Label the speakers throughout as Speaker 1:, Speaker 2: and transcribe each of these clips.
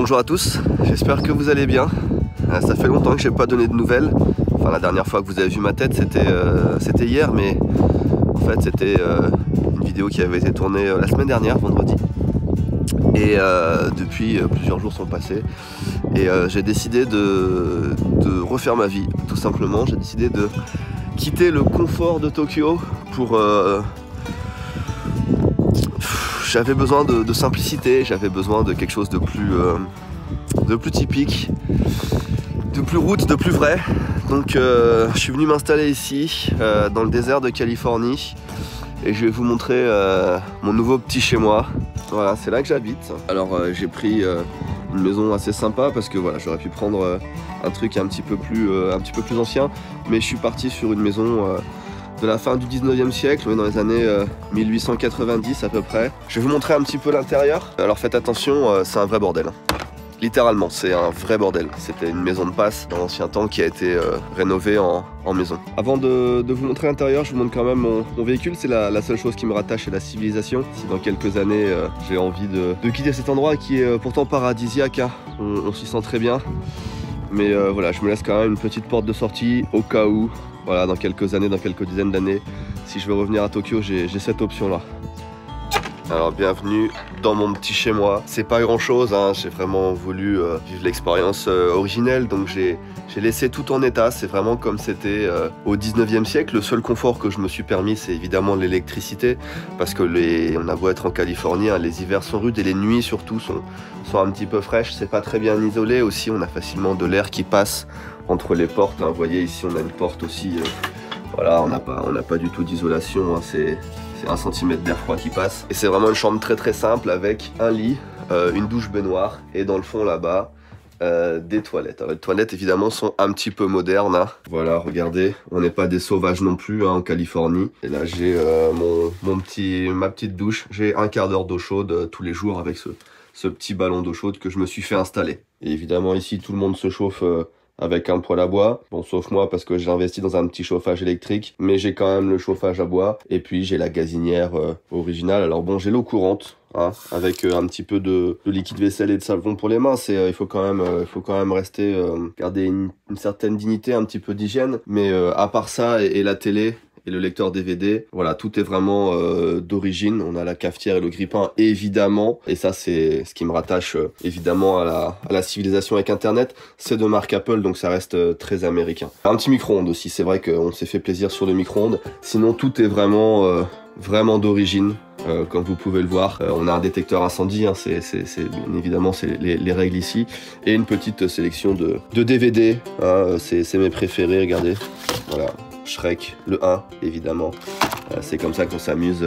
Speaker 1: Bonjour à tous, j'espère que vous allez bien. Ça fait longtemps que j'ai pas donné de nouvelles. Enfin, la dernière fois que vous avez vu ma tête, c'était hier, mais en fait c'était une vidéo qui avait été tournée la semaine dernière, vendredi. Et depuis, plusieurs jours sont passés et j'ai décidé de refaire ma vie, tout simplement. J'ai décidé de quitter le confort de Tokyo pour... j'avais besoin de simplicité, j'avais besoin de quelque chose de plus typique, de plus route, de plus vrai. Donc je suis venu m'installer ici, dans le désert de Californie, et je vais vous montrer mon nouveau petit chez moi. Voilà, c'est là que j'habite. Alors j'ai pris une maison assez sympa parce que voilà, j'aurais pu prendre un truc un petit peu plus ancien, mais je suis parti sur une maison de la fin du 19e siècle, dans les années 1890 à peu près. Je vais vous montrer un petit peu l'intérieur. Alors faites attention, c'est un vrai bordel. Littéralement, c'est un vrai bordel. C'était une maison de passe dans l'ancien temps qui a été rénovée en maison. Avant de vous montrer l'intérieur, je vous montre quand même mon véhicule. C'est la seule chose qui me rattache à la civilisation. Si dans quelques années, j'ai envie de quitter cet endroit qui est pourtant paradisiaque, hein. On s'y sent très bien. Mais voilà, je me laisse quand même une petite porte de sortie au cas où. Voilà, dans quelques années, dans quelques dizaines d'années, si je veux revenir à Tokyo, j'ai cette option-là. Alors bienvenue dans mon petit chez moi. C'est pas grand chose, hein. J'ai vraiment voulu vivre l'expérience originelle, donc j'ai laissé tout en état. C'est vraiment comme c'était au 19e siècle. Le seul confort que je me suis permis, c'est évidemment l'électricité, parce que on a beau être en Californie, hein, les hivers sont rudes et les nuits surtout sont un petit peu fraîches. C'est pas très bien isolé aussi, on a facilement de l'air qui passe entre les portes, hein. Vous voyez ici on a une porte aussi, voilà, on n'a pas du tout d'isolation, hein. C'est 1 cm d'air froid qui passe. Et c'est vraiment une chambre très simple avec un lit, une douche baignoire et dans le fond là-bas des toilettes. Alors, les toilettes évidemment sont un petit peu modernes, hein. Voilà, regardez, on n'est pas des sauvages non plus, hein, en Californie. Et là j'ai ma petite douche. J'ai un quart d'heure d'eau chaude tous les jours avec ce petit ballon d'eau chaude que je me suis fait installer. Et évidemment ici tout le monde se chauffe avec un poêle à bois, bon sauf moi parce que j'ai investi dans un petit chauffage électrique, mais j'ai quand même le chauffage à bois, et puis j'ai la gazinière originale. Alors bon, j'ai l'eau courante, hein, avec un petit peu de liquide vaisselle et de savon pour les mains. Il faut quand même rester, garder une certaine dignité, un petit peu d'hygiène, mais à part ça et la télé et le lecteur DVD, voilà, tout est vraiment d'origine. On a la cafetière et le grille-pain évidemment, et ça c'est ce qui me rattache évidemment à la civilisation avec internet. C'est de marque Apple, donc ça reste très américain. Un petit micro-ondes aussi, c'est vrai qu'on s'est fait plaisir sur le micro-ondes, sinon tout est vraiment d'origine. Comme vous pouvez le voir, on a un détecteur incendie, hein, c'est bien évidemment c'est les règles ici, et une petite sélection de DVD, hein, c'est mes préférés, regardez, voilà. Shrek, le 1 évidemment, c'est comme ça qu'on s'amuse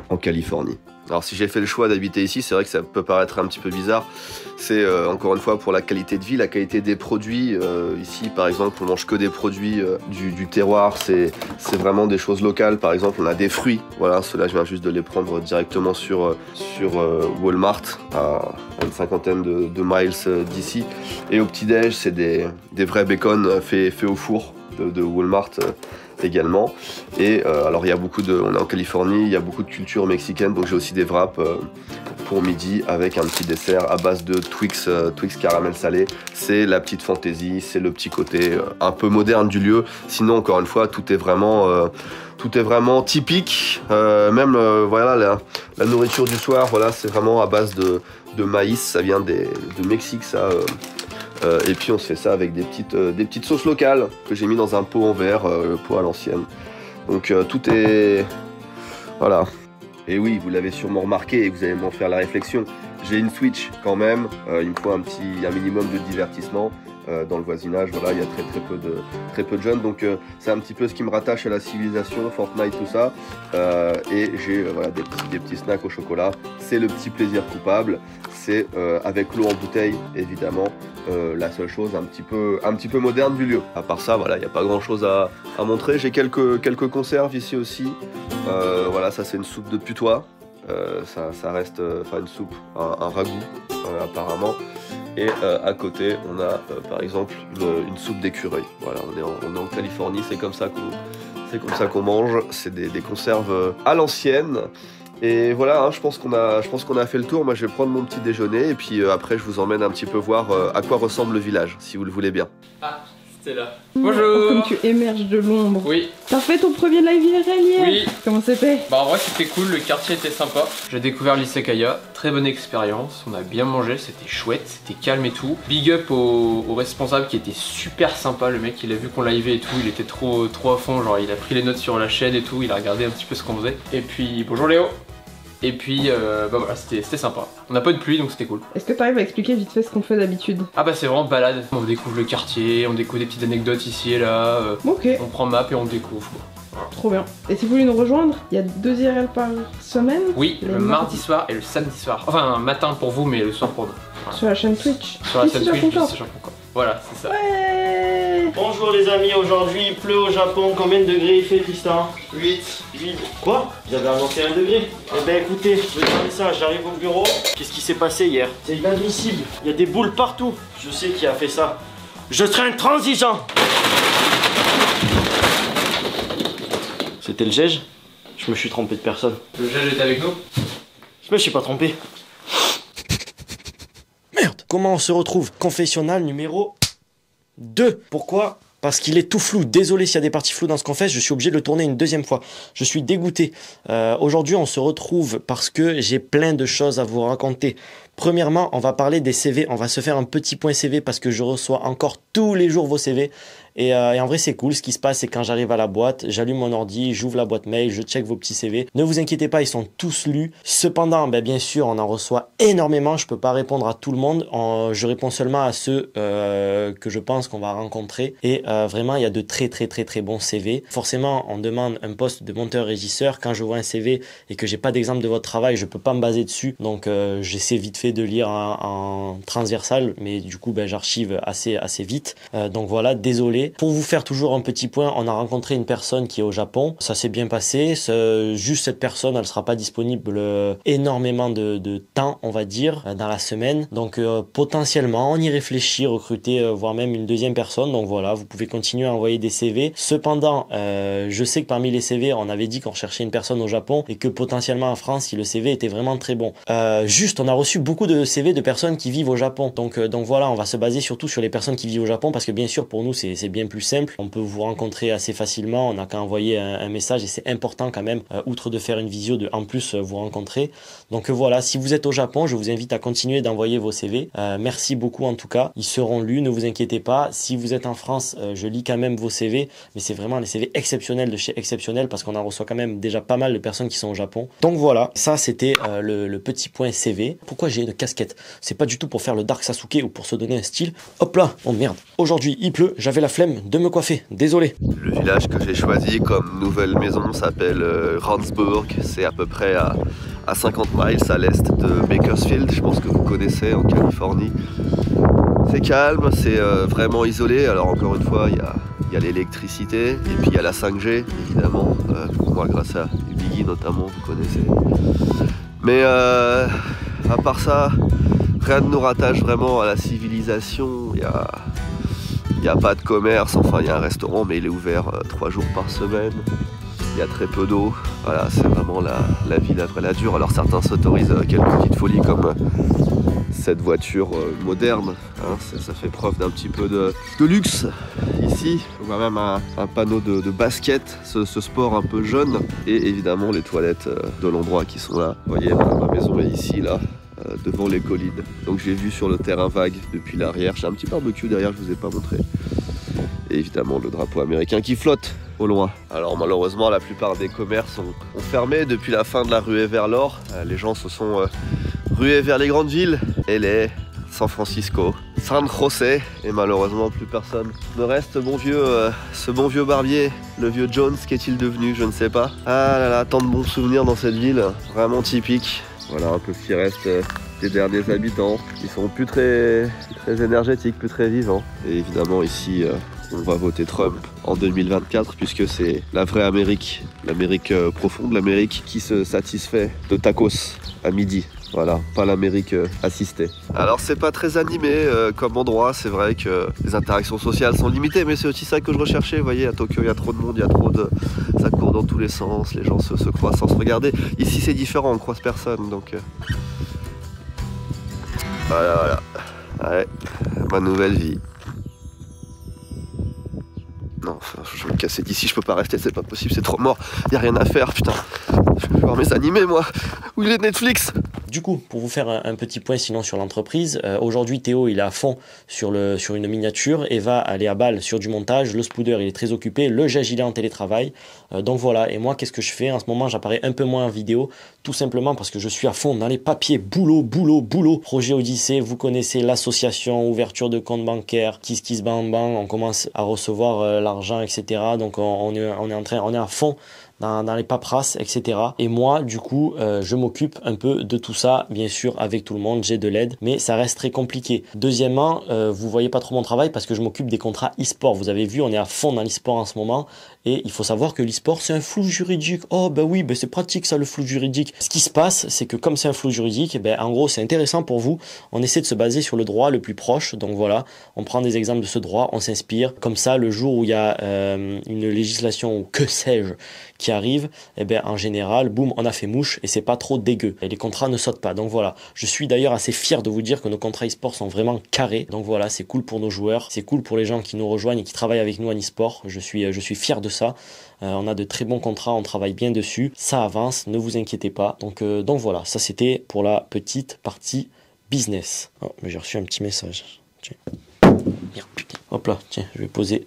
Speaker 1: en Californie. Alors si j'ai fait le choix d'habiter ici, c'est vrai que ça peut paraître un petit peu bizarre. C'est encore une fois pour la qualité de vie, la qualité des produits. Ici par exemple on mange que des produits du terroir, c'est vraiment des choses locales. Par exemple on a des fruits, voilà, ceux-là je viens juste de les prendre directement sur Walmart, à une cinquantaine de miles d'ici. Et au petit-déj c'est des vrais bacon faits au four de Walmart également. Et alors il y a on est en Californie, il y a beaucoup de culture mexicaine, donc j'ai aussi des wraps pour midi avec un petit dessert à base de Twix caramel salé. C'est la petite fantaisie, c'est le petit côté un peu moderne du lieu. Sinon encore une fois tout est vraiment typique, même voilà la nourriture du soir, voilà, c'est vraiment à base de maïs, ça vient de Mexique ça. Et puis on se fait ça avec des petites sauces locales que j'ai mis dans un pot en verre, le pot à l'ancienne. Donc tout est... voilà. Et oui, vous l'avez sûrement remarqué et vous allez m'en faire la réflexion. J'ai une Switch quand même, il me faut un minimum de divertissement. Dans le voisinage, voilà, il y a très peu de jeunes, donc c'est un petit peu ce qui me rattache à la civilisation, Fortnite, tout ça. Et j'ai voilà, des petits snacks au chocolat. C'est le petit plaisir coupable. C'est avec l'eau en bouteille, évidemment, la seule chose un petit peu moderne du lieu. À part ça, voilà, il n'y a pas grand chose à montrer. J'ai quelques conserves ici aussi. Voilà, ça c'est une soupe de putois. Ça reste une soupe, un ragoût apparemment. Et à côté on a par exemple une soupe d'écureuil. Voilà, on est en Californie, c'est comme ça qu'on mange. C'est des conserves à l'ancienne. Et voilà, hein, je pense qu'on a fait le tour. Moi je vais prendre mon petit déjeuner et puis après je vous emmène un petit peu voir à quoi ressemble le village, si vous le voulez bien.
Speaker 2: Ah, c'était là. Bonjour.
Speaker 3: Comme tu émerges de l'ombre.
Speaker 2: Oui.
Speaker 3: T'as fait ton premier live IRL hier?
Speaker 2: Oui.
Speaker 3: Comment c'était?
Speaker 2: Bah en vrai c'était cool, le quartier était sympa. J'ai découvert l'Isekaya, très bonne expérience, on a bien mangé, c'était chouette, c'était calme et tout. Big up au responsable qui était super sympa, le mec il a vu qu'on liveait et tout, il était trop à fond, genre il a pris les notes sur la chaîne et tout, il a regardé un petit peu ce qu'on faisait. Et puis bonjour Léo. Et puis bah voilà, c'était sympa. On n'a pas eu de pluie donc c'était cool.
Speaker 3: Est-ce que t'arrives à expliquer vite fait ce qu'on fait d'habitude?
Speaker 2: Ah bah c'est vraiment balade. On découvre le quartier, on découvre des petites anecdotes ici et là.
Speaker 3: Ok.
Speaker 2: On prend map et on découvre quoi. Voilà.
Speaker 3: Trop bien. Et si vous voulez nous rejoindre, il y a 2 IRL par semaine?
Speaker 2: Oui, le mardi soir et le samedi soir. Enfin un matin pour vous mais le soir pour nous. Voilà.
Speaker 3: Sur la chaîne Twitch.
Speaker 2: Sur la chaîne Twitch, voilà, c'est ça.
Speaker 3: Ouais.
Speaker 4: Bonjour les amis, aujourd'hui il pleut au Japon. Combien de degrés il fait, Tristan? 8. Quoi? J'avais annoncé 1 degré. Eh ben écoutez, je vais parler ça, j'arrive au bureau. Qu'est-ce qui s'est passé hier? C'est inadmissible. Il y a des boules partout. Je sais qui a fait ça. Je serai intransigeant. C'était le Gege? Je me suis trompé de personne.
Speaker 2: Le Gege est avec nous?
Speaker 4: Je me suis pas trompé. Merde. Comment on se retrouve? Confessionnal numéro 2. Pourquoi? Parce qu'il est tout flou. Désolé s'il y a des parties floues dans ce qu'on fait, je suis obligé de le tourner une deuxième fois. Je suis dégoûté. Aujourd'hui, on se retrouve parce que j'ai plein de choses à vous raconter. Premièrement, on va parler des CV. On va se faire un petit point CV parce que je reçois encore tous les jours vos CV. Et en vrai, c'est cool. Ce qui se passe, c'est quand j'arrive à la boîte, j'allume mon ordi, j'ouvre la boîte mail, je check vos petits CV. Ne vous inquiétez pas, ils sont tous lus. Cependant, bien sûr, on en reçoit énormément. Je peux pas répondre à tout le monde. Je réponds seulement à ceux que je pense qu'on va rencontrer. Et vraiment, il y a de très bons CV. Forcément, on demande un poste de monteur-régisseur. Quand je vois un CV et que j'ai pas d'exemple de votre travail, je peux pas me baser dessus. Donc, j'essaie vite fait de lire en transversal, mais du coup, j'archive assez vite. Donc voilà, désolé. Pour vous faire toujours un petit point, on a rencontré une personne qui est au Japon. Ça s'est bien passé. Juste cette personne, elle sera pas disponible énormément de temps, on va dire, dans la semaine. Donc potentiellement, on y réfléchit, recruter, voire même une deuxième personne. Donc voilà, vous pouvez continuer à envoyer des CV. Cependant, je sais que parmi les CV, on avait dit qu'on recherchait une personne au Japon et que potentiellement en France, si le CV était vraiment très bon. Juste, on a reçu beaucoup de CV de personnes qui vivent au Japon. Donc voilà, on va se baser surtout sur les personnes qui vivent au Japon parce que bien sûr, pour nous, c'est bien plus simple. On peut vous rencontrer assez facilement. On n'a qu'à envoyer un message et c'est important quand même, outre de faire une visio, de en plus vous rencontrer. Donc voilà, si vous êtes au Japon, je vous invite à continuer d'envoyer vos CV. Merci beaucoup en tout cas. Ils seront lus, ne vous inquiétez pas. Si vous êtes en France, je lis quand même vos CV, mais c'est vraiment les CV exceptionnels de chez Exceptionnel parce qu'on en reçoit quand même déjà pas mal de personnes qui sont au Japon. Donc voilà, ça c'était le petit point CV. Pourquoi j'ai une casquette? C'est pas du tout pour faire le Dark Sasuke ou pour se donner un style. Hop là, oh merde. Aujourd'hui il pleut, j'avais la flemme de me coiffer, désolé.
Speaker 1: Le village que j'ai choisi comme nouvelle maison s'appelle Randsburg. C'est à peu près à 50 miles à l'est de Bakersfield. Je pense que vous connaissez, en Californie. C'est calme, c'est vraiment isolé. Alors encore une fois, il y a l'électricité et puis il y a la 5G évidemment. Moi grâce à Biggie notamment, vous connaissez. Mais à part ça, rien ne nous rattache vraiment à la civilisation. Il n'y a pas de commerce, enfin il y a un restaurant mais il est ouvert 3 jours par semaine. Il y a très peu d'eau. Voilà, c'est vraiment la vie d'après la dure. Alors certains s'autorisent quelques petites folies comme cette voiture moderne. Hein, ça fait preuve d'un petit peu de luxe ici. On voit même un panneau de basket, ce sport un peu jeune. Et évidemment les toilettes de l'endroit qui sont là. Vous voyez, ma maison est ici, là. Devant les collines. Donc j'ai vu sur le terrain vague depuis l'arrière. J'ai un petit barbecue derrière, je vous ai pas montré. Et évidemment le drapeau américain qui flotte au loin. Alors malheureusement la plupart des commerces ont fermé depuis la fin de la ruée vers l'or. Les gens se sont rués vers les grandes villes. LA, San Francisco, San José. Et malheureusement plus personne ne reste. Ce bon vieux barbier, le vieux Jones, qu'est-il devenu? Je ne sais pas. Ah là là, tant de bons souvenirs dans cette ville. Vraiment typique. Voilà un peu ce qui reste des derniers habitants. Ils sont plus très énergétiques, plus très vivants. Et évidemment ici, on va voter Trump en 2024 puisque c'est la vraie Amérique, l'Amérique profonde, l'Amérique qui se satisfait de tacos à midi. Voilà, pas l'Amérique assistée. Alors c'est pas très animé comme endroit, c'est vrai que les interactions sociales sont limitées, mais c'est aussi ça que je recherchais. Vous voyez, à Tokyo il y a trop de monde, il y a trop de... ça court dans tous les sens, les gens se croisent sans se regarder. Ici c'est différent, on croise personne, donc... Voilà, ouais, ma nouvelle vie. Non, je vais me casser d'ici, je peux pas rester, c'est pas possible, c'est trop mort, y a rien à faire, putain. Je vais voir mes animés, moi. Où il est Netflix?
Speaker 4: Du coup, pour vous faire un petit point sinon sur l'entreprise, aujourd'hui Théo il est à fond sur une miniature, Eva elle est à balle sur du montage, le Spooder il est très occupé, le Gege il est en télétravail, donc voilà. Et moi qu'est-ce que je fais? En ce moment j'apparais un peu moins en vidéo, tout simplement parce que je suis à fond dans les papiers, boulot. Projet Odyssée, vous connaissez l'association, ouverture de compte bancaire, kiss bang bang, on commence à recevoir l'argent, etc. Donc on est à fond dans les paperasses, etc. Et moi, du coup, je m'occupe un peu de tout ça, bien sûr, avec tout le monde, j'ai de l'aide, mais ça reste très compliqué. Deuxièmement, vous voyez pas trop mon travail parce que je m'occupe des contrats e-sport. Vous avez vu, on est à fond dans l'e-sport en ce moment, et il faut savoir que l'e-sport, c'est un flou juridique. Oh, ben oui, ben c'est pratique ça, le flou juridique. Ce qui se passe, c'est que comme c'est un flou juridique, ben, en gros, c'est intéressant pour vous. On essaie de se baser sur le droit le plus proche. Donc voilà, on prend des exemples de ce droit, on s'inspire. Comme ça, le jour où il y a une législation, ou que sais-je, qui arrive, et bien en général, boum, on a fait mouche et c'est pas trop dégueu. Et les contrats ne sautent pas. Donc voilà, je suis d'ailleurs assez fier de vous dire que nos contrats e-sport sont vraiment carrés. Donc voilà, c'est cool pour nos joueurs, c'est cool pour les gens qui nous rejoignent et qui travaillent avec nous en e-sport. Je suis fier de ça. On a de très bons contrats, on travaille bien dessus. Ça avance, ne vous inquiétez pas. Donc voilà, ça c'était pour la petite partie business. Oh, mais j'ai reçu un petit message. Tiens. Merde, putain. Hop là, tiens, je vais poser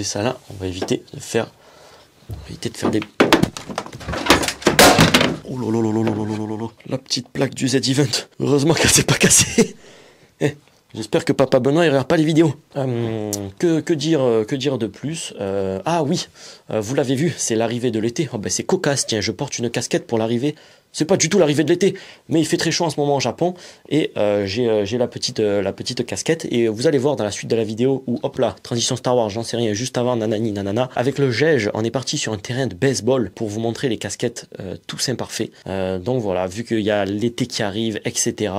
Speaker 4: ça là. On va éviter de faire des... Oh là, la petite plaque du Z-Event. Heureusement qu'elle s'est pas cassée. J'espère que Papa Benoît il regarde pas les vidéos. Que dire de plus? Ah oui, vous l'avez vu, c'est l'arrivée de l'été. Oh ben c'est cocasse, tiens, je porte une casquette pour l'arrivée. C'est pas du tout l'arrivée de l'été, mais il fait très chaud en ce moment au Japon et j'ai la petite casquette et vous allez voir dans la suite de la vidéo où hop là, transition Star Wars, j'en sais rien, juste avant nanani nanana, avec le Gege, on est parti sur un terrain de baseball pour vous montrer les casquettes tous imparfaits. Donc voilà, vu qu'il y a l'été qui arrive, etc.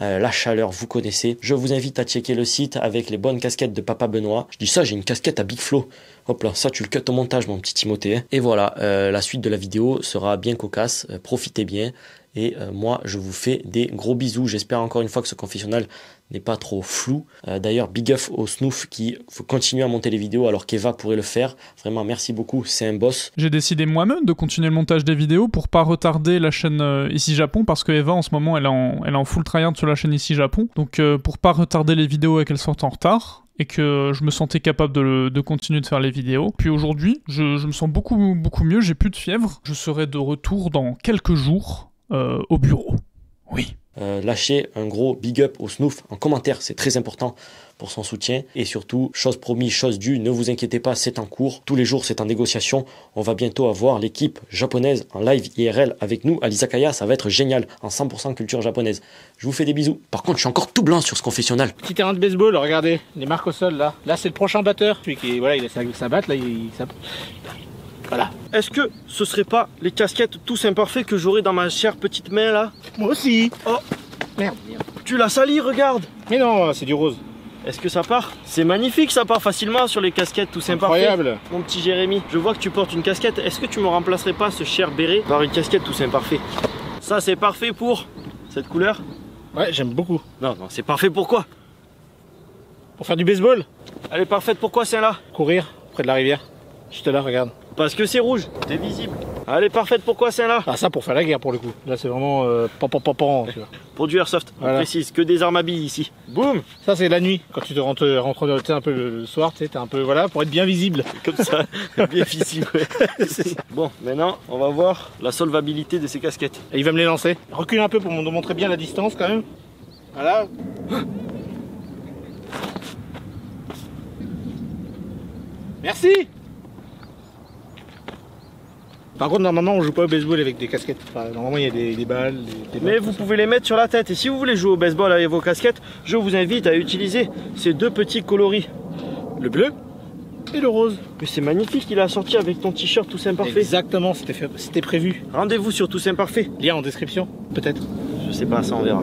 Speaker 4: La chaleur, vous connaissez. Je vous invite à checker le site avec les bonnes casquettes de Papa Benoît. Je dis ça, j'ai une casquette à Big Flo. Hop là, ça tu le cut au montage mon petit Timothée. Et voilà, la suite de la vidéo sera bien cocasse, profitez bien. Et moi je vous fais des gros bisous. J'espère encore une fois que ce confessionnal n'est pas trop flou. D'ailleurs big up au Snoof qui faut continuer à monter les vidéos alors qu'Eva pourrait le faire. Vraiment merci beaucoup, c'est un boss.
Speaker 5: J'ai décidé moi-même de continuer le montage des vidéos pour pas retarder la chaîne Ici Japon parce que Eva en ce moment elle est en full tryhard sur la chaîne Ici Japon. Donc pour pas retarder les vidéos et qu'elles sortent en retard, et que je me sentais capable de continuer de faire les vidéos. Puis aujourd'hui, je me sens beaucoup mieux, j'ai plus de fièvre. Je serai de retour dans quelques jours au bureau. Oui.
Speaker 4: Lâchez un gros big up au Snoof en commentaire, c'est très important pour son soutien. Et surtout, chose promise, chose due, ne vous inquiétez pas, c'est en cours. Tous les jours, c'est en négociation. On va bientôt avoir l'équipe japonaise en live IRL avec nous à l'Izakaya. Ça va être génial, en 100% culture japonaise. Je vous fais des bisous. Par contre, je suis encore tout blanc sur ce confessionnal.
Speaker 6: Petit terrain de baseball, regardez, les marques au sol là. Là, c'est le prochain batteur. Celui qui, voilà, il a sa batte, là, voilà.
Speaker 4: Est-ce que ce serait pas les casquettes tous imparfaits que j'aurais dans ma chère petite main là?
Speaker 6: Moi aussi.
Speaker 4: Oh,
Speaker 6: merde.
Speaker 4: Tu l'as sali, regarde.
Speaker 6: Mais non, c'est du rose.
Speaker 4: Est-ce que ça part? C'est magnifique, ça part facilement sur les casquettes tous imparfaits.
Speaker 6: Incroyable.
Speaker 4: Mon petit Jérémy, je vois que tu portes une casquette. Est-ce que tu me remplacerais pas ce cher béret par une casquette tous imparfait? Ça, c'est parfait pour cette couleur?
Speaker 6: Ouais, j'aime beaucoup.
Speaker 4: Non, c'est parfait pour quoi?
Speaker 6: Pour faire du baseball.
Speaker 4: Elle est parfaite pour quoi, celle-là?
Speaker 6: Courir près de la rivière. Juste là, regarde.
Speaker 4: Parce que c'est rouge, c'est visible. Elle est parfaite pour quoi, celle-là?
Speaker 6: Ah, ça pour faire la guerre pour le coup. Là, c'est vraiment pan, tu vois.
Speaker 4: Pour du airsoft,
Speaker 6: voilà.
Speaker 4: On précise, que des armes à billes ici. Boum.
Speaker 6: Ça, c'est la nuit. Quand tu te rentres un peu le soir, tu sais, t'es un peu, voilà, pour être bien visible.
Speaker 4: Comme ça, bien visible, ouais. Bon, maintenant, on va voir la solvabilité de ces casquettes.
Speaker 6: Et il va me les lancer. Recule un peu pour me montrer bien la distance quand même. Voilà. Merci. Par contre, normalement, on joue pas au baseball avec des casquettes. Enfin, normalement, il y a des balles, des
Speaker 4: mais vous pouvez les mettre sur la tête. Et si vous voulez jouer au baseball avec vos casquettes, je vous invite à utiliser ces deux petits coloris.
Speaker 6: Le bleu et le rose.
Speaker 4: Mais c'est magnifique, il a sorti avec ton t-shirt Tous Imparfaits.
Speaker 6: Exactement, c'était prévu.
Speaker 4: Rendez-vous sur Tous Imparfaits.
Speaker 6: Lien en description, peut-être.
Speaker 4: Je sais pas, ça on verra.